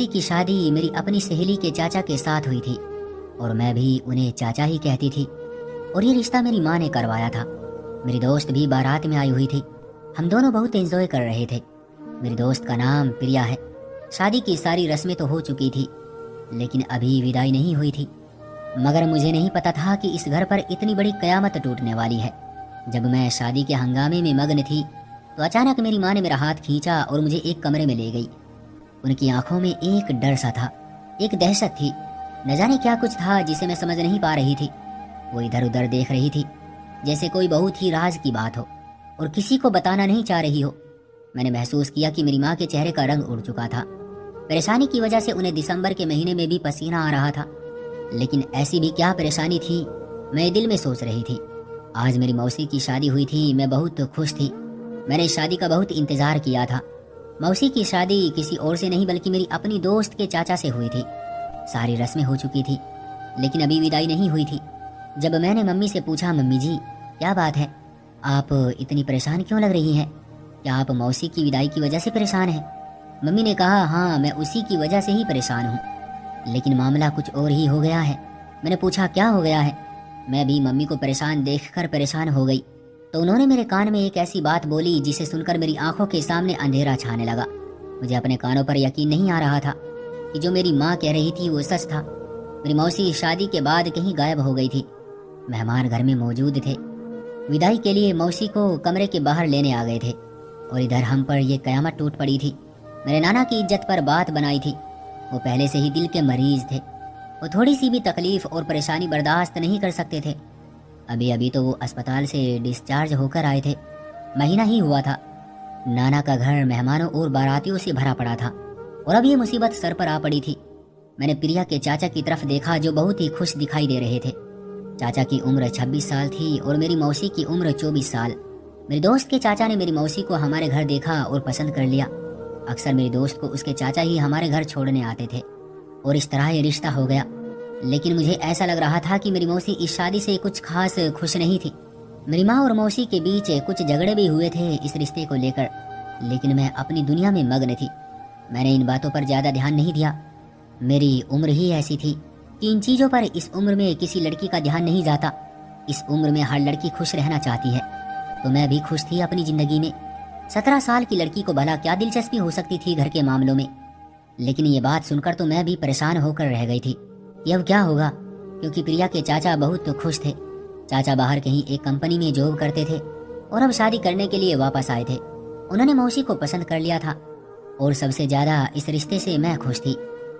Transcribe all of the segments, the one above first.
मौसी की शादी मेरी अपनी सहेली के चाचा के साथ हुई थी और मैं भी उन्हें चाचा ही कहती थी। और ये रिश्ता मेरी माँ ने करवाया था। मेरी दोस्त भी बारात में आई हुई थी। हम दोनों बहुत एंजॉय कर रहे थे। मेरी दोस्त का नाम प्रिया है। शादी की सारी रस्में तो हो चुकी थी, लेकिन अभी विदाई नहीं हुई थी। मगर मुझे नहीं पता था कि इस घर पर इतनी बड़ी कयामत टूटने वाली है। जब मैं शादी के हंगामे में मग्न थी तो अचानक मेरी माँ ने मेरा हाथ खींचा और मुझे एक कमरे में ले गई। उनकी आंखों में एक डर सा था, एक दहशत थी। न जाने क्या कुछ था जिसे मैं समझ नहीं पा रही थी। वो इधर उधर देख रही थी जैसे कोई बहुत ही राज की बात हो और किसी को बताना नहीं चाह रही हो। मैंने महसूस किया कि मेरी माँ के चेहरे का रंग उड़ चुका था। परेशानी की वजह से उन्हें दिसंबर के महीने में भी पसीना आ रहा था। लेकिन ऐसी भी क्या परेशानी थी, मैं दिल में सोच रही थी। आज मेरी मौसी की शादी हुई थी। मैं बहुत खुश थी। मैंने इस शादी का बहुत इंतजार किया था। मौसी की शादी किसी और से नहीं बल्कि मेरी अपनी दोस्त के चाचा से हुई थी। सारी रस्में हो चुकी थी, लेकिन अभी विदाई नहीं हुई थी। जब मैंने मम्मी से पूछा, मम्मी जी क्या बात है, आप इतनी परेशान क्यों लग रही हैं? क्या आप मौसी की विदाई की वजह से परेशान हैं? मम्मी ने कहा, हाँ मैं उसी की वजह से ही परेशान हूँ, लेकिन मामला कुछ और ही हो गया है। मैंने पूछा, क्या हो गया है? मैं भी मम्मी को परेशान देखकर परेशान हो गई। तो उन्होंने मेरे कान में एक ऐसी बात बोली जिसे सुनकर मेरी आंखों के सामने अंधेरा छाने लगा। मुझे अपने कानों पर यकीन नहीं आ रहा था कि जो मेरी माँ कह रही थी वो सच था। मेरी मौसी शादी के बाद कहीं गायब हो गई थी। मेहमान घर में मौजूद थे। विदाई के लिए मौसी को कमरे के बाहर लेने आ गए थे और इधर हम पर यह कयामत टूट पड़ी थी। मेरे नाना की इज्जत पर बात बनाई थी। वो पहले से ही दिल के मरीज थे। वो थोड़ी सी भी तकलीफ और परेशानी बर्दाश्त नहीं कर सकते थे। अभी अभी तो वो अस्पताल से डिस्चार्ज होकर आए थे। महीना ही हुआ था। नाना का घर मेहमानों और बारातियों से भरा पड़ा था और अब ये मुसीबत सर पर आ पड़ी थी। मैंने प्रिया के चाचा की तरफ देखा जो बहुत ही खुश दिखाई दे रहे थे। चाचा की उम्र 26 साल थी और मेरी मौसी की उम्र 24 साल। मेरी दोस्त के चाचा ने मेरी मौसी को हमारे घर देखा और पसंद कर लिया। अक्सर मेरी दोस्त को उसके चाचा ही हमारे घर छोड़ने आते थे और इस तरह ये रिश्ता हो गया। लेकिन मुझे ऐसा लग रहा था कि मेरी मौसी इस शादी से कुछ खास खुश नहीं थी। मेरी माँ और मौसी के बीच कुछ झगड़े भी हुए थे इस रिश्ते को लेकर, लेकिन मैं अपनी दुनिया में मग्न थी। मैंने इन बातों पर ज्यादा ध्यान नहीं दिया। मेरी उम्र ही ऐसी थी कि इन चीजों पर इस उम्र में किसी लड़की का ध्यान नहीं जाता। इस उम्र में हर लड़की खुश रहना चाहती है, तो मैं भी खुश थी अपनी जिंदगी में। 17 साल की लड़की को भला क्या दिलचस्पी हो सकती थी घर के मामलों में। लेकिन ये बात सुनकर तो मैं भी परेशान होकर रह गई थी कि अब क्या होगा, क्योंकि प्रिया के चाचा बहुत खुश थे। चाचा बाहर कहीं एक कंपनी में जॉब करते थे और अब शादी करने के लिए वापस आए थे। उन्होंने मौसी को पसंद कर लिया था और सबसे ज्यादा इस रिश्ते से मैं खुश थी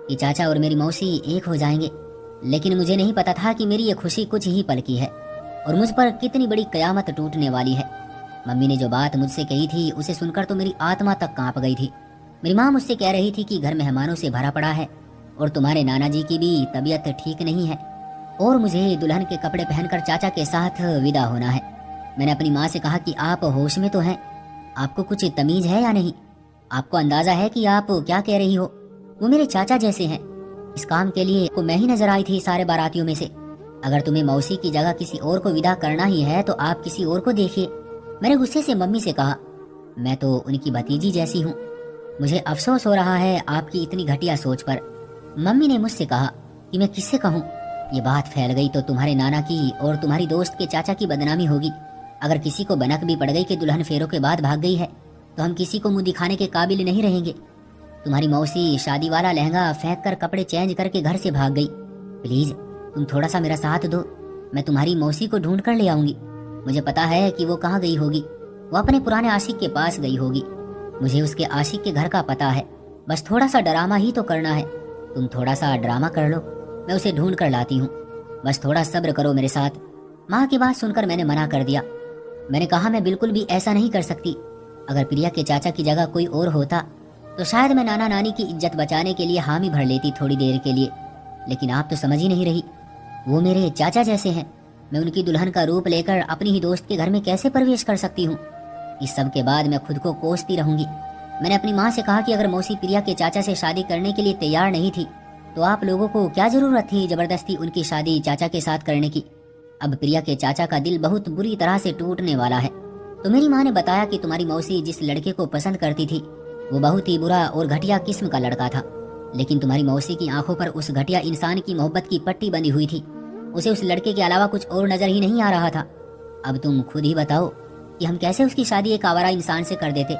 कि चाचा और मेरी मौसी एक हो जाएंगे। लेकिन मुझे नहीं पता था कि मेरी ये खुशी कुछ ही पल की है और मुझ पर कितनी बड़ी कयामत टूटने वाली है। मम्मी ने जो बात मुझसे कही थी उसे सुनकर तो मेरी आत्मा तक कांप गई थी। मेरी माँ मुझसे कह रही थी कि घर मेहमानों से भरा पड़ा है और तुम्हारे नाना जी की भी तबीयत ठीक नहीं है और मुझे दुल्हन के कपड़े पहनकर चाचा के साथ विदा होना है। मैंने अपनी माँ से कहा कि आप होश में तो हैं, आपको कुछ तमीज है या नहीं? आपको अंदाजा है कि आप क्या कह रही हो? वो मेरे चाचा जैसे हैं। इस काम के लिए को मैं ही नजर आई थी सारे बारातियों में से। अगर तुम्हें मौसी की जगह किसी और को विदा करना ही है तो आप किसी और को देखिए। मैंने गुस्से से मम्मी से कहा, मैं तो उनकी भतीजी जैसी हूँ। मुझे अफसोस हो रहा है आपकी इतनी घटिया सोच पर। मम्मी ने मुझसे कहा कि मैं किससे कहूँ? ये बात फैल गई तो तुम्हारे नाना की और तुम्हारी दोस्त के चाचा की बदनामी होगी। अगर किसी को भनक भी पड़ गई कि दुल्हन फेरों के बाद भाग गई है तो हम किसी को मुंह दिखाने के काबिल नहीं रहेंगे। तुम्हारी मौसी शादी वाला लहंगा फेंक कर कपड़े चेंज करके घर से भाग गई। प्लीज तुम थोड़ा सा मेरा साथ दो, मैं तुम्हारी मौसी को ढूंढ कर ले आऊंगी। मुझे पता है कि वो कहाँ गई होगी। वो अपने पुराने आशिक के पास गई होगी। मुझे उसके आशिक के घर का पता है। बस थोड़ा सा ड्रामा ही तो करना है। तुम थोड़ा सा ड्रामा कर लो, मैं उसे ढूंढ कर लाती हूँ। बस थोड़ा सब्र करो मेरे साथ। माँ की बात सुनकर मैंने मना कर दिया। मैंने कहा, मैं बिल्कुल भी ऐसा नहीं कर सकती। अगर प्रिया के चाचा की जगह कोई और होता तो शायद मैं नाना नानी की इज्जत बचाने के लिए हामी भर लेती थोड़ी देर के लिए। लेकिन आप तो समझ ही नहीं रही। वो मेरे चाचा जैसे हैं। मैं उनकी दुल्हन का रूप लेकर अपनी ही दोस्त के घर में कैसे प्रवेश कर सकती हूँ? इस सब के बाद मैं खुद को कोसती रहूंगी। मैंने अपनी माँ से कहा कि अगर मौसी प्रिया के चाचा से शादी करने के लिए तैयार नहीं थी तो आप लोगों को क्या जरूरत थी जबरदस्ती उनकी शादी चाचा के साथ करने की। अब प्रिया के चाचा का दिल बहुत बुरी तरह से टूटने वाला है। तो मेरी माँ ने बताया कि तुम्हारी मौसी जिस लड़के को पसंद करती थी वो बहुत ही बुरा और घटिया किस्म का लड़का था। लेकिन तुम्हारी मौसी की आंखों पर उस घटिया इंसान की मोहब्बत की पट्टी बंधी हुई थी। उसे उस लड़के के अलावा कुछ और नजर ही नहीं आ रहा था। अब तुम खुद ही बताओ कि हम कैसे उसकी शादी एक आवारा इंसान से कर देते।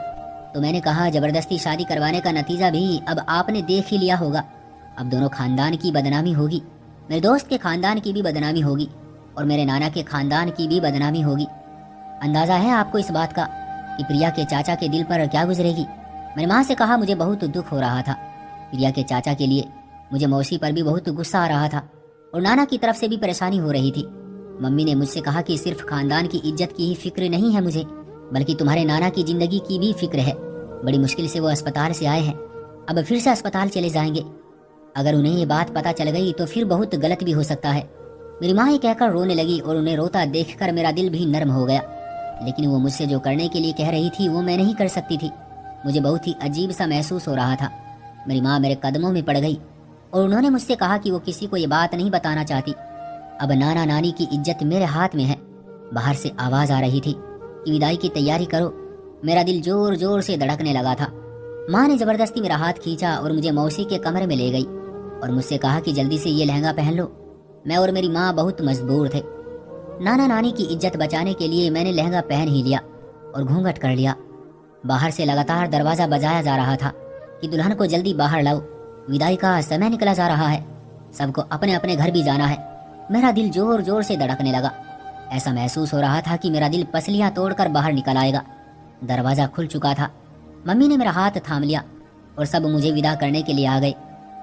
तो मैंने कहा, जबरदस्ती शादी करवाने का नतीजा भी अब आपने देख ही लिया होगा। अब दोनों खानदान की बदनामी होगी, मेरे दोस्त के खानदान की भी बदनामी होगी और मेरे नाना के खानदान की भी बदनामी होगी। अंदाजा है आपको इस बात का कि प्रिया के चाचा के दिल पर क्या गुजरेगी। मैंने माँ से कहा, मुझे बहुत दुख हो रहा था। प्रिया के चाचा के लिए मुझे मौसी पर भी बहुत गुस्सा आ रहा था और नाना की तरफ से भी परेशानी हो रही थी। मम्मी ने मुझसे कहा कि सिर्फ खानदान की इज्जत की ही फिक्र नहीं है मुझे, बल्कि तुम्हारे नाना की जिंदगी की भी फिक्र है। बड़ी मुश्किल से वो अस्पताल से आए हैं, अब फिर से अस्पताल चले जाएंगे। अगर उन्हें ये बात पता चल गई तो फिर बहुत गलत भी हो सकता है। मेरी माँ ये कहकर रोने लगी और उन्हें रोता देखकर मेरा दिल भी नर्म हो गया। लेकिन वो मुझसे जो करने के लिए कह रही थी वो मैं नहीं कर सकती थी। मुझे बहुत ही अजीब सा महसूस हो रहा था। मेरी माँ मेरे कदमों में पड़ गई और उन्होंने मुझसे कहा कि वो किसी को ये बात नहीं बताना चाहती। अब नाना नानी की इज्जत मेरे हाथ में है। बाहर से आवाज आ रही थी कि विदाई की तैयारी करो। मेरा दिल जोर जोर से धड़कने लगा था। माँ ने जबरदस्ती मेरा हाथ खींचा और मुझे मौसी के कमरे में ले गई और मुझसे कहा कि जल्दी से ये लहंगा पहन लो। मैं और मेरी माँ बहुत मजबूर थे। नाना नानी की इज्जत बचाने के लिए मैंने लहंगा पहन ही लिया और घूंघट कर लिया। बाहर से लगातार दरवाजा बजाया जा रहा था कि दुल्हन को जल्दी बाहर लाओ, विदाई का समय निकला जा रहा है, सबको अपने अपने घर भी जाना है। मेरा दिल जोर जोर से धड़कने लगा। ऐसा महसूस हो रहा था कि मेरा दिल पसलियां तोड़कर बाहर निकल आएगा। दरवाजा खुल चुका था। मम्मी ने मेरा हाथ थाम लिया और सब मुझे विदा करने के लिए आ गए।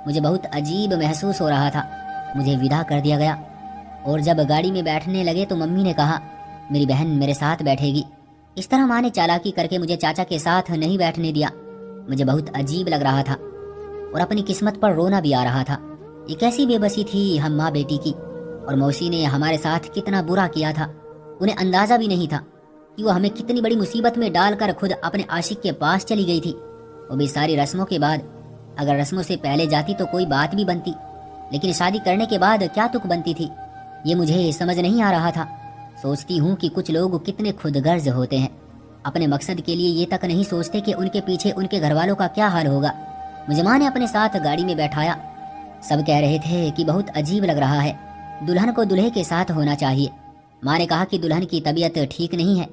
मुझे बहुत अजीब महसूस हो रहा था। मुझे विदा कर दिया गया और जब गाड़ी में बैठने लगे तो मम्मी ने कहा, मेरी बहन मेरे साथ बैठेगी। इस तरह माँ ने चालाकी करके मुझे चाचा के साथ नहीं बैठने दिया। मुझे बहुत अजीब लग रहा था और अपनी किस्मत पर रोना भी आ रहा था। ये कैसी बेबसी थी हम माँ बेटी की, और मौसी ने हमारे साथ कितना बुरा किया था। उन्हें अंदाजा भी नहीं था कि वो हमें कितनी बड़ी मुसीबत में डालकर खुद अपने आशिक के पास चली गई थी। वो भी सारी रस्मों के बाद। अगर रस्मों से पहले जाती तो कोई बात भी बनती, लेकिन शादी करने के बाद क्या तुक बनती थी, ये मुझे समझ नहीं आ रहा था। सोचती हूँ कि कुछ लोग कितने खुदगर्ज होते हैं। अपने मकसद के लिए ये तक नहीं सोचते कि उनके पीछे उनके घर वालों का क्या हाल होगा। मुझे माँ ने अपने साथ गाड़ी में बैठाया। सब कह रहे थे कि बहुत अजीब लग रहा है, दुल्हन को दूल्हे के साथ होना चाहिए। माँ ने कहा कि दुल्हन की तबीयत ठीक नहीं है,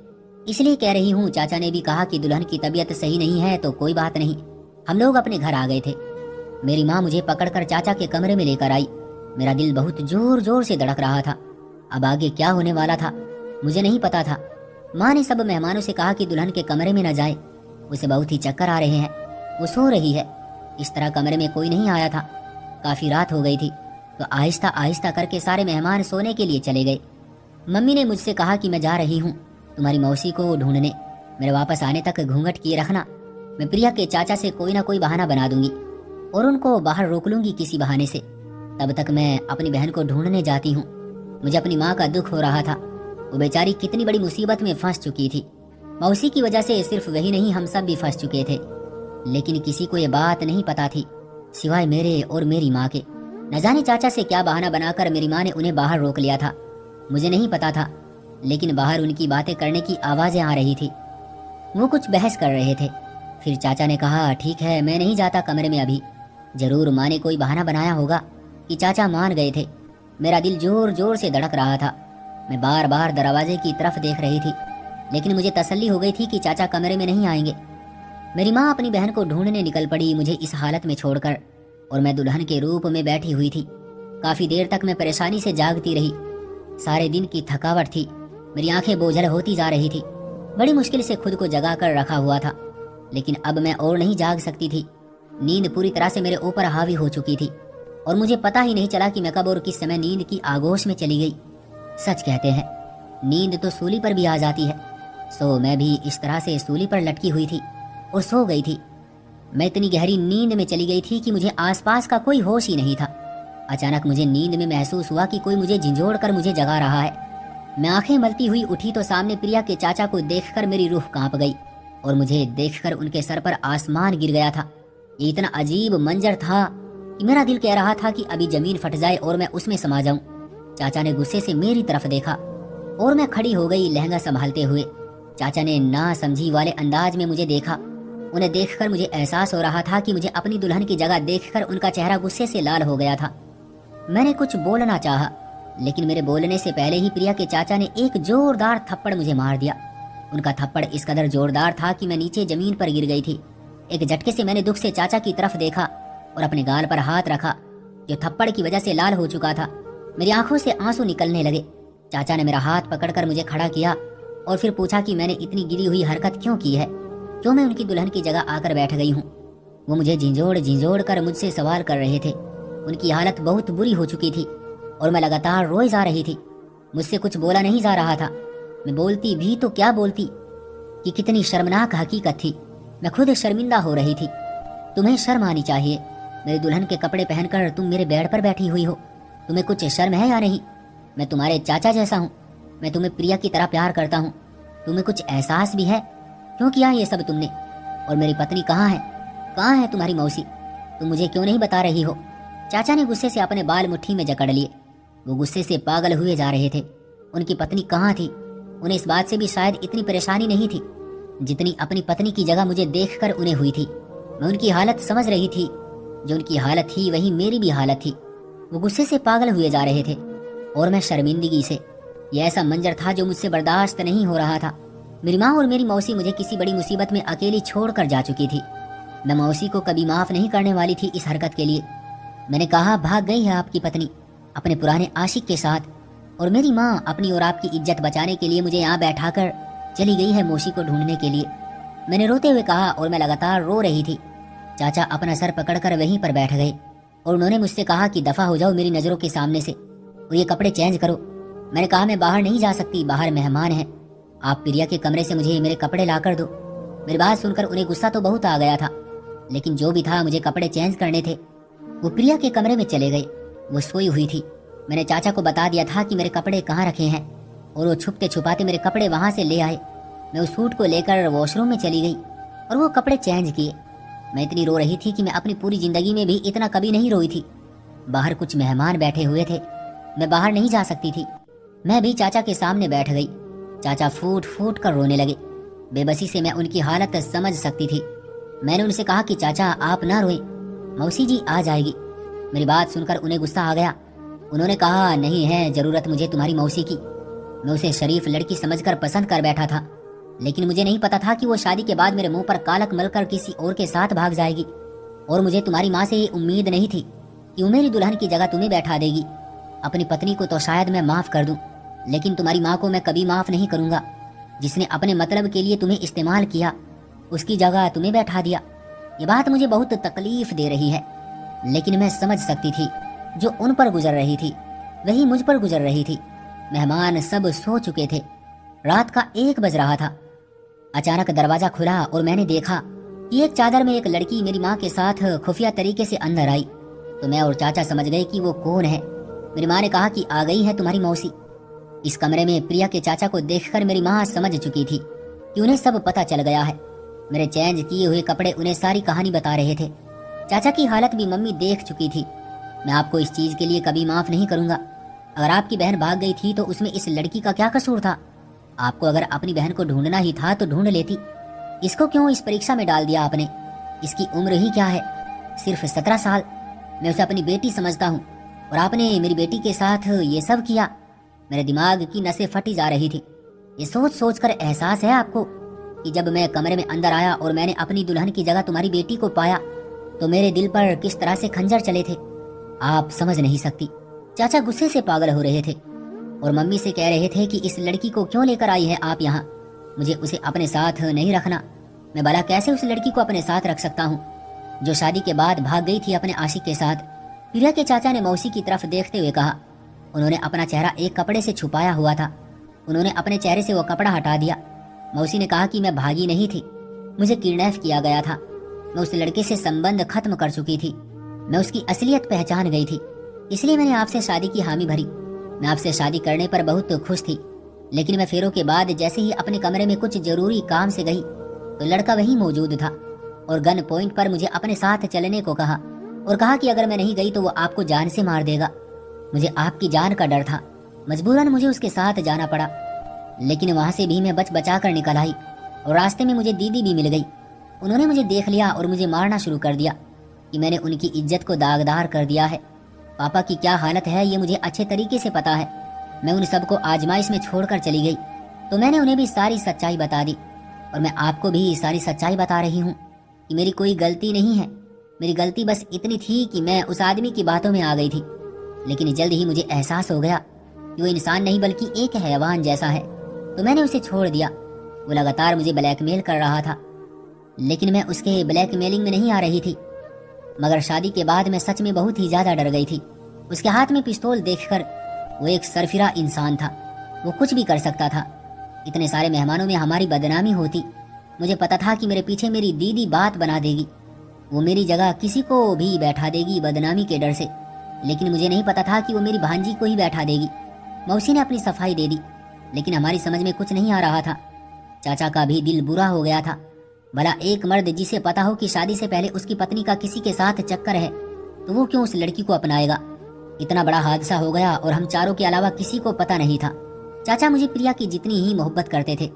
इसलिए कह रही हूँ। चाचा ने भी कहा कि दुल्हन की तबीयत सही नहीं है तो कोई बात नहीं। हम लोग अपने घर आ गए थे। मेरी माँ मुझे पकड़कर चाचा के कमरे में लेकर आई। मेरा दिल बहुत जोर जोर से धड़क रहा था। अब आगे क्या होने वाला था मुझे नहीं पता था। माँ ने सब मेहमानों से कहा कि दुल्हन के कमरे में न जाए, उसे बहुत ही चक्कर आ रहे हैं, वो सो रही है। इस तरह कमरे में कोई नहीं आया था। काफी रात हो गई थी तो आहिस्ता आहिस्ता करके सारे मेहमान सोने के लिए चले गए। मम्मी ने मुझसे कहा कि मैं जा रही हूँ तुम्हारी मौसी को ढूंढने। मेरे वापस आने तक घूंघट किए रखना। मैं प्रिया के चाचा से कोई ना कोई बहाना बना दूंगी और उनको बाहर रोक लूंगी किसी बहाने से। तब तक मैं अपनी बहन को ढूंढने जाती हूँ। मुझे अपनी माँ का दुख हो रहा था। वो बेचारी कितनी बड़ी मुसीबत में फंस चुकी थी। मौसी की वजह से सिर्फ वही नहीं, हम सब भी फंस चुके थे। लेकिन किसी को ये बात नहीं पता थी सिवाय मेरे और मेरी माँ के। न जाने चाचा से क्या बहाना बनाकर मेरी माँ ने उन्हें बाहर रोक लिया था, मुझे नहीं पता था। लेकिन बाहर उनकी बातें करने की आवाजें आ रही थी। वो कुछ बहस कर रहे थे। फिर चाचा ने कहा, ठीक है मैं नहीं जाता कमरे में अभी। जरूर माँ ने कोई बहाना बनाया होगा कि चाचा मान गए थे। मेरा दिल जोर जोर से धड़क रहा था। मैं बार बार दरवाजे की तरफ देख रही थी, लेकिन मुझे तसल्ली हो गई थी कि चाचा कमरे में नहीं आएंगे। मेरी माँ अपनी बहन को ढूंढने निकल पड़ी मुझे इस हालत में छोड़कर, और मैं दुल्हन के रूप में बैठी हुई थी। काफी देर तक मैं परेशानी से जागती रही। सारे दिन की थकावट थी, मेरी आंखें बोझल होती जा रही थी। बड़ी मुश्किल से खुद को जगा कर रखा हुआ था, लेकिन अब मैं और नहीं जाग सकती थी। नींद पूरी तरह से मेरे ऊपर हावी हो चुकी थी और मुझे पता ही नहीं चला कि मैं कब और किस समय नींद की आगोश में चली गई। सच कहते हैं नींद तो सूली पर भी आ जाती है। सो मैं भी इस तरह से सूली पर लटकी हुई थी और सो गई थी। मैं इतनी गहरी नींद में चली गई थी कि मुझे आसपास का कोई होश ही नहीं था। अचानक मुझे नींद में महसूस हुआ कि कोई मुझे झिंझोड़ कर मुझे जगा रहा है। मैं आंखें मलती हुई उठी तो सामने प्रिया के चाचा को देखकर मेरी रूह कांप गई और मुझे देखकर उनके सर पर आसमान गिर गया था। ये इतना अजीब मंजर था कि मेरा दिल कह रहा था कि अभी जमीन फट जाए और मैं उसमें समा जाऊं। चाचा ने गुस्से से मेरी तरफ देखा और मैं खड़ी हो गई लहंगा संभालते हुए। चाचा ने ना समझी वाले अंदाज में मुझे देखा उन्हें देखकर मुझे एहसास हो रहा था कि मुझे अपनी दुल्हन की जगह देखकर उनका चेहरा गुस्से से लाल हो गया था। मैंने कुछ बोलना चाहा, लेकिन मेरे बोलने से पहले ही प्रिया के चाचा ने एक जोरदार थप्पड़ मुझे मार दिया। उनका थप्पड़ इस कदर जोरदार था कि मैं नीचे जमीन पर गिर गई थी। एक झटके से मैंने दुख से चाचा की तरफ देखा और अपने गाल पर हाथ रखा, जो थप्पड़ की वजह से लाल हो चुका था। मेरी आंखों से आंसू निकलने लगे। चाचा ने मेरा हाथ पकड़कर मुझे खड़ा किया और फिर पूछा कि मैंने इतनी गिरी हुई हरकत क्यों की है, क्यों मैं उनकी दुल्हन की जगह आकर बैठ गई हूँ। वो मुझे झिंझोड़ झिंझोड़ कर मुझसे सवाल कर रहे थे। उनकी हालत बहुत बुरी हो चुकी थी और मैं लगातार रोई जा रही थी। मुझसे कुछ बोला नहीं जा रहा था। मैं बोलती भी तो क्या बोलती कि कितनी शर्मनाक हकीकत थी। मैं खुद शर्मिंदा हो रही थी। तुम्हें शर्म आनी चाहिए। मेरे दुल्हन के कपड़े पहनकर तुम मेरे बेड पर बैठी हुई हो। तुम्हें कुछ शर्म है या नहीं? मैं तुम्हारे चाचा जैसा हूँ। मैं तुम्हें प्रिया की तरह प्यार करता हूँ। तुम्हें कुछ एहसास भी है? क्यों किया ये सब तुमने? और मेरी पत्नी कहाँ है? कहाँ है तुम्हारी मौसी? तुम मुझे क्यों नहीं बता रही हो? चाचा ने गुस्से से अपने बाल मुट्ठी में जकड़ लिए। वो गुस्से से पागल हुए जा रहे थे। उनकी पत्नी कहाँ थी? उन्हें इस बात से भी शायद इतनी परेशानी नहीं थी जितनी अपनी पत्नी की जगह मुझे देखकर उन्हें हुई थी। मैं उनकी हालत समझ रही थी। जो उनकी हालत थी वही मेरी भी हालत थी। वो गुस्से से पागल हुए जा रहे थे और मैं शर्मिंदगी से। यह ऐसा मंजर था जो मुझसे बर्दाश्त नहीं हो रहा था। मेरी माँ और मेरी मौसी मुझे किसी बड़ी मुसीबत में अकेली छोड़कर जा चुकी थी। मैं मौसी को कभी माफ नहीं करने वाली थी इस हरकत के लिए। मैंने कहा, भाग गई है आपकी पत्नी अपने पुराने आशिक के साथ, और मेरी माँ अपनी और आपकी इज्जत बचाने के लिए मुझे यहाँ बैठाकर चली गई है मौसी को ढूंढने के लिए। मैंने रोते हुए कहा और मैं लगातार रो रही थी। चाचा अपना सर पकड़कर वहीं पर बैठ गए और उन्होंने मुझसे कहा कि दफा हो जाओ मेरी नजरों के सामने से और ये कपड़े चेंज करो। मैंने कहा, मैं बाहर नहीं जा सकती, बाहर मेहमान हैं। आप प्रिया के कमरे से मुझे मेरे कपड़े ला कर दो। मेरी बात सुनकर उन्हें गुस्सा तो बहुत आ गया था, लेकिन जो भी था मुझे कपड़े चेंज करने थे। वो प्रिया के कमरे में चले गए। वो सोई हुई थी। मैंने चाचा को बता दिया था कि मेरे कपड़े कहाँ रखे हैं और वो छुपते छुपाते मेरे कपड़े वहां से ले आए। मैं उस सूट को लेकर वॉशरूम में चली गई और वो कपड़े चेंज किए। मैं इतनी रो रही थी कि मैं अपनी पूरी जिंदगी में भी इतना कभी नहीं रोई थी। बाहर कुछ मेहमान बैठे हुए थे। मैं बाहर नहीं जा सकती थी। मैं भी चाचा के सामने बैठ गई। चाचा फूट फूट कर रोने लगे। बेबसी से मैं उनकी हालत समझ सकती थी। मैंने उनसे कहा कि चाचा आप ना रोएं, मौसी जी आ जाएगी। मेरी बात सुनकर उन्हें गुस्सा आ गया। उन्होंने कहा, नहीं है जरूरत मुझे तुम्हारी मौसी की। मैं उसे शरीफ लड़की समझकर पसंद कर बैठा था, लेकिन मुझे नहीं पता था कि वो शादी के बाद मेरे मुंह पर कालक मलकर किसी और के साथ भाग जाएगी। और मुझे तुम्हारी माँ से ये उम्मीद नहीं थी कि वो मेरी दुल्हन की जगह तुम्हें बैठा देगी। अपनी पत्नी को तो शायद मैं माफ कर दूं, लेकिन तुम्हारी माँ को मैं कभी माफ नहीं करूंगा, जिसने अपने मतलब के लिए तुम्हें इस्तेमाल किया, उसकी जगह तुम्हें बैठा दिया। ये बात मुझे बहुत तकलीफ दे रही है, लेकिन मैं समझ सकती थी जो उन पर गुजर रही थी वही मुझ पर गुजर रही थी। मेहमान सब सो चुके थे। रात का 1 बज रहा था। अचानक दरवाजा खुला और मैंने देखा कि एक चादर में एक लड़की मेरी माँ के साथ खुफिया तरीके से अंदर आई। तो मैं और चाचा समझ गए कि वो कौन है। मेरी माँ ने कहा कि आ गई है तुम्हारी मौसी। इस कमरे में प्रिया के चाचा को देखकर मेरी माँ समझ चुकी थी कि उन्हें सब पता चल गया है। मेरे चेंज किए हुए कपड़े उन्हें सारी कहानी बता रहे थे। चाचा की हालत भी मम्मी देख चुकी थी। मैं आपको इस चीज के लिए कभी माफ नहीं करूंगा। अगर आपकी बहन भाग गई थी तो उसमें इस लड़की का क्या कसूर था? आपको अगर अपनी बहन को ढूंढना ही था तो ढूंढ लेती। इसको क्यों इस परीक्षा में डाल दिया आपने? इसकी उम्र ही क्या है, सिर्फ 17 साल। मैं उसे अपनी बेटी समझता हूँ और आपने मेरी बेटी के साथ ये सब किया। मेरे दिमाग की नसें फटी जा रही थी। ये सोच सोच कर एहसास है आपको कि जब मैं कमरे में अंदर आया और मैंने अपनी दुल्हन की जगह तुम्हारी बेटी को पाया तो मेरे दिल पर किस तरह से खंजर चले थे, आप समझ नहीं सकती। चाचा गुस्से से पागल हो रहे थे और मम्मी से कह रहे थे कि इस लड़की को क्यों लेकर आई है आप यहाँ, मुझे उसे अपने साथ नहीं रखना। मैं भला कैसे उस लड़की को अपने साथ रख सकता हूँ जो शादी के बाद भाग गई थी अपने आशिक के साथ। प्रिया के चाचा ने मौसी की तरफ देखते हुए कहा। उन्होंने अपना चेहरा एक कपड़े से छुपाया हुआ था। उन्होंने अपने चेहरे से वो कपड़ा हटा दिया। मौसी ने कहा कि मैं भागी नहीं थी, मुझे किडनैप किया गया था। मैं उस लड़के से संबंध खत्म कर चुकी थी। मैं उसकी असलियत पहचान गई थी, इसलिए मैंने आपसे शादी की हामी भरी। मैं आपसे शादी करने पर बहुत खुश थी, लेकिन मैं फेरों के बाद जैसे ही अपने कमरे में कुछ जरूरी काम से गई तो लड़का वहीं मौजूद था और गन पॉइंट पर मुझे अपने साथ चलने को कहा और कहा कि अगर मैं नहीं गई तो वो आपको जान से मार देगा। मुझे आपकी जान का डर था, मजबूरन मुझे उसके साथ जाना पड़ा, लेकिन वहां से भी मैं बच बचा कर निकल आई और रास्ते में मुझे दीदी भी मिल गई। उन्होंने मुझे देख लिया और मुझे मारना शुरू कर दिया कि मैंने उनकी इज्जत को दागदार कर दिया है। पापा की क्या हालत है ये मुझे अच्छे तरीके से पता है। मैं उन सबको आजमाइश में छोड़कर चली गई तो मैंने उन्हें भी सारी सच्चाई बता दी, और मैं आपको भी सारी सच्चाई बता रही हूँ कि मेरी कोई गलती नहीं है। मेरी गलती बस इतनी थी कि मैं उस आदमी की बातों में आ गई थी, लेकिन जल्द ही मुझे एहसास हो गया कि वो इंसान नहीं बल्कि एक हैवान जैसा है, तो मैंने उसे छोड़ दिया। वो लगातार मुझे ब्लैकमेल कर रहा था, लेकिन मैं उसके ब्लैकमेलिंग में नहीं आ रही थी। मगर शादी के बाद मैं सच में बहुत ही ज्यादा डर गई थी। उसके हाथ में पिस्तौल देखकर वो एक सरफिरा इंसान था, वो कुछ भी कर सकता था। इतने सारे मेहमानों में हमारी बदनामी होती। मुझे पता था कि मेरे पीछे मेरी दीदी बात बना देगी, वो मेरी जगह किसी को भी बैठा देगी बदनामी के डर से, लेकिन मुझे नहीं पता था कि वो मेरी भांजी को ही बैठा देगी। मौसी ने अपनी सफाई दे दी, लेकिन हमारी समझ में कुछ नहीं आ रहा था। चाचा का भी दिल बुरा हो गया था। भला एक मर्द जिसे पता हो कि शादी से पहले उसकी पत्नी का किसी के साथ चक्कर है, तो वो क्यों उस लड़की को अपनाएगा। इतना बड़ा हादसा हो गया और हम चारों के अलावा किसी को पता नहीं था। चाचा मुझे प्रिया की जितनी ही मोहब्बत करते थे।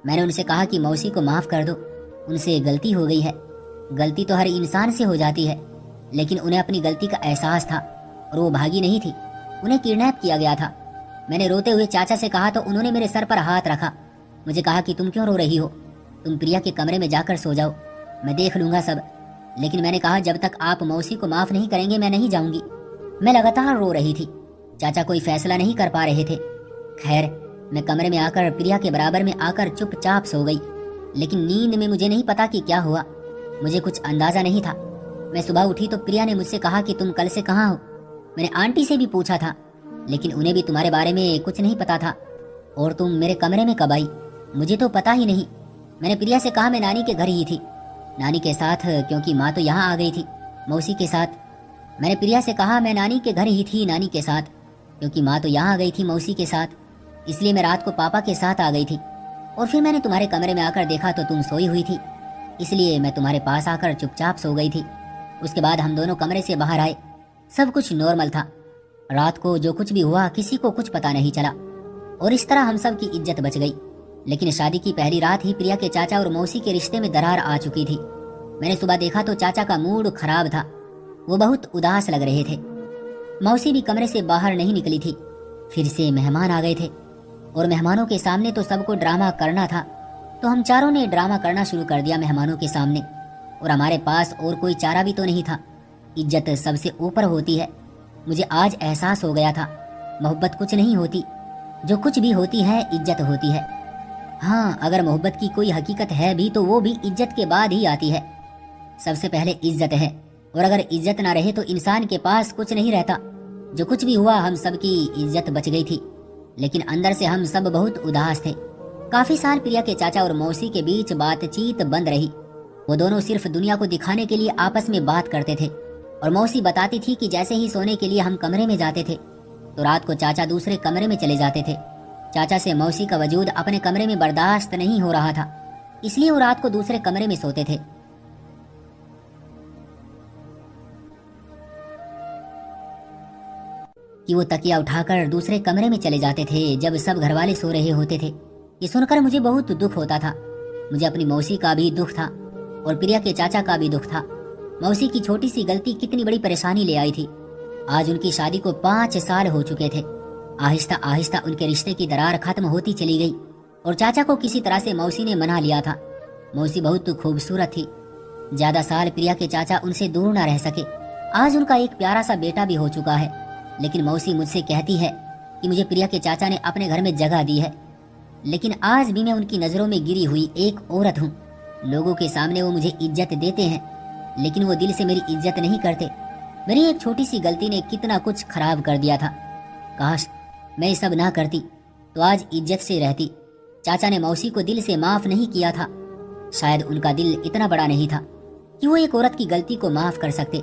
मैंने उनसे कहा कि मौसी को माफ कर दो, उनसे गलती हो गई है। गलती तो हर इंसान से हो जाती है, लेकिन उन्हें अपनी गलती का एहसास था और वो भागी नहीं थी, उन्हें किडनैप किया गया था। मैंने रोते हुए चाचा से कहा तो उन्होंने मेरे सर पर हाथ रखा। मुझे कहा कि तुम क्यों रो रही हो, तुम प्रिया के कमरे में जाकर सो जाओ, मैं देख लूंगा सब। लेकिन मैंने कहा जब तक आप मौसी को माफ नहीं करेंगे मैं नहीं जाऊंगी। मैं लगातार रो रही थी। चाचा कोई फैसला नहीं कर पा रहे थे। खैर, मैं कमरे में आकर प्रिया के बराबर में आकर चुपचाप सो गई, लेकिन नींद में मुझे नहीं पता कि क्या हुआ। मुझे कुछ अंदाजा नहीं था। मैं सुबह उठी तो प्रिया ने मुझसे कहा कि तुम कल से कहाँ हो। मैंने आंटी से भी पूछा था, लेकिन उन्हें भी तुम्हारे बारे में कुछ नहीं पता था। और तुम मेरे कमरे में कब आई, मुझे तो पता ही नहीं। मैंने प्रिया से कहा मैं नानी के घर ही थी, नानी के साथ, क्योंकि माँ तो यहाँ आ गई थी मौसी के साथ। मैंने प्रिया से कहा मैं नानी के घर ही थी नानी के साथ, क्योंकि माँ तो यहाँ आ गई थी मौसी के साथ, इसलिए मैं रात को पापा के साथ आ गई थी। और फिर मैंने तुम्हारे कमरे में आकर देखा तो तुम सोई हुई थी, इसलिए मैं तुम्हारे पास आकर चुपचाप सो गई थी। उसके बाद हम दोनों कमरे से बाहर आए, सब कुछ नॉर्मल था। रात को जो कुछ भी हुआ किसी को कुछ पता नहीं चला, और इस तरह हम सब की इज्जत बच गई। लेकिन शादी की पहली रात ही प्रिया के चाचा और मौसी के रिश्ते में दरार आ चुकी थी। मैंने सुबह देखा तो चाचा का मूड खराब था, वो बहुत उदास लग रहे थे। मौसी भी कमरे से बाहर नहीं निकली थी। फिर से मेहमान आ गए थे, और मेहमानों के सामने तो सबको ड्रामा करना था, तो हम चारों ने ड्रामा करना शुरू कर दिया मेहमानों के सामने। और हमारे पास और कोई चारा भी तो नहीं था, इज्जत सबसे ऊपर होती है। मुझे आज एहसास हो गया था, मोहब्बत कुछ नहीं होती, जो कुछ भी होती है इज्जत होती है। हाँ, अगर मोहब्बत की कोई हकीकत है भी तो वो भी इज्जत के बाद ही आती है। सबसे पहले इज्जत है, और अगर इज्जत ना रहे तो इंसान के पास कुछ नहीं रहता। जो कुछ भी हुआ हम सब की इज्जत बच गई थी, लेकिन अंदर से हम सब बहुत उदास थे। काफी साल प्रिया के चाचा और मौसी के बीच बातचीत बंद रही। वो दोनों सिर्फ दुनिया को दिखाने के लिए आपस में बात करते थे, और मौसी बताती थी कि जैसे ही सोने के लिए हम कमरे में जाते थे तो रात को चाचा दूसरे कमरे में चले जाते थे। चाचा से मौसी का वजूद अपने कमरे में बर्दाश्त नहीं हो रहा था, इसलिए वो रात को दूसरे कमरे में सोते थे। कि वो तकिया उठाकर दूसरे कमरे में चले जाते थे जब सब घरवाले सो रहे होते थे। ये सुनकर मुझे बहुत दुख होता था। मुझे अपनी मौसी का भी दुख था और प्रिया के चाचा का भी दुख था। मौसी की छोटी सी गलती कितनी बड़ी परेशानी ले आई थी। आज उनकी शादी को 5 साल हो चुके थे। आहिस्ता आहिस्ता उनके रिश्ते की दरार खत्म होती चली गई, और चाचा को किसी तरह से मौसी ने मना लिया था। मौसी बहुत खूबसूरत थी, ज्यादा साल प्रिया के चाचा उनसे दूर न रह सके। आज उनका एक प्यारा सा बेटा भी हो चुका है, लेकिन मौसी मुझसे कहती है कि मुझे प्रिया के चाचा ने अपने घर में जगह दी है, लेकिन आज भी मैं उनकी नजरों में गिरी हुई एक औरत हूँ। लोगों के सामने वो मुझे इज्जत देते हैं, लेकिन वो दिल से मेरी इज्जत नहीं करते। मेरी एक छोटी सी गलती ने कितना कुछ खराब कर दिया था। काश मैं ये सब ना करती तो आज इज्जत से रहती। चाचा ने मौसी को दिल से माफ नहीं किया था। शायद उनका दिल इतना बड़ा नहीं था कि वो एक औरत की गलती को माफ कर सकते।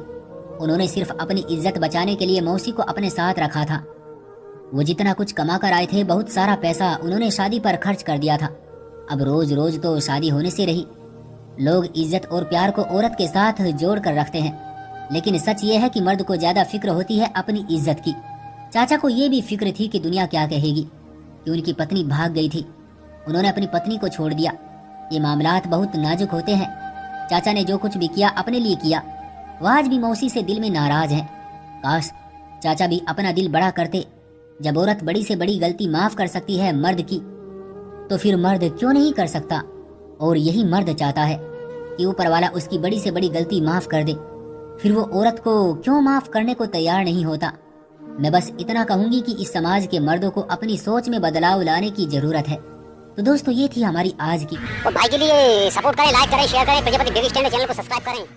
उन्होंने सिर्फ अपनी इज्जत बचाने के लिए मौसी को अपने साथ रखा था। वो जितना कुछ कमा कर आए थे, बहुत सारा पैसा उन्होंने शादी पर खर्च कर दिया था। अब रोज रोज तो शादी होने से रही। लोग इज्जत और प्यार को औरत के साथ जोड़ कर रखते हैं, लेकिन सच ये है कि मर्द को ज्यादा फिक्र होती है अपनी इज्जत की। चाचा को ये भी फिक्र थी कि दुनिया क्या कहेगी कि उनकी पत्नी भाग गई थी। उन्होंने अपनी पत्नी को छोड़ दिया। ये मामलात बहुत नाजुक होते हैं। चाचा ने जो कुछ भी किया अपने लिए किया। वह आज भी मौसी से दिल में नाराज हैं। काश चाचा भी अपना दिल बड़ा करते। जब औरत बड़ी से बड़ी गलती माफ कर सकती है मर्द की, तो फिर मर्द क्यों नहीं कर सकता। और यही मर्द चाहता है कि ऊपर वाला उसकी बड़ी से बड़ी गलती माफ कर दे। फिर वो औरत को क्यों माफ करने को तैयार नहीं होता। मैं बस इतना कहूंगी कि इस समाज के मर्दों को अपनी सोच में बदलाव लाने की जरूरत है। तो दोस्तों ये थी हमारी आज की। और भाई के लिए सपोर्ट करें, लाइक करें, शेयर करें, प्रजापति बेबी स्टैंड चैनल को सब्सक्राइब करें।